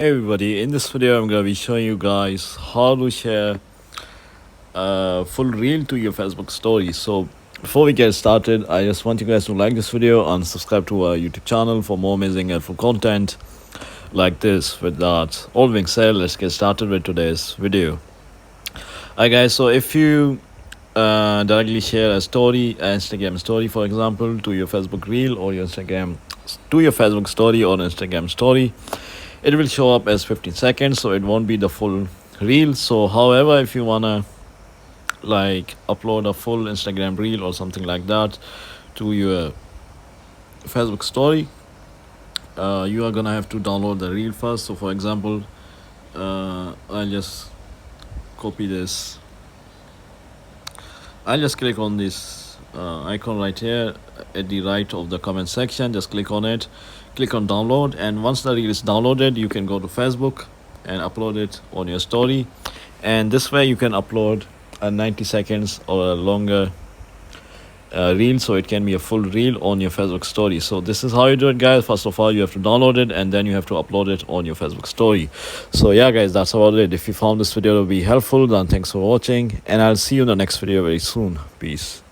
Hey everybody, in this video I'm going to be showing you guys how to share a full reel to your Facebook story. So before we get started, I just want you guys to like this video and subscribe to our YouTube channel for more amazing helpful content like this. With that all being said, let's get started with today's video. Alright guys, so if you directly share a story, an Instagram story for example, to your Facebook reel or your Facebook story or Instagram story, it will show up as 15 seconds, so it won't be the full reel. So however, if you wanna like upload a full Instagram reel or something like that to your Facebook story, you are gonna have to download the reel first. So for example, I'll just copy this. I'll just click on this icon right here at the right of the comment section. Just click on it, click on download, and once the reel is downloaded, you can go to Facebook and upload it on your story. And this way you can upload a 90 seconds or a longer reel, so it can be a full reel on your Facebook story. So this is how you do it, guys. First of all, you have to download it and then you have to upload it on your Facebook story. So yeah guys, that's about it. If you found this video to be helpful, then thanks for watching, and I'll see you in the next video very soon. Peace.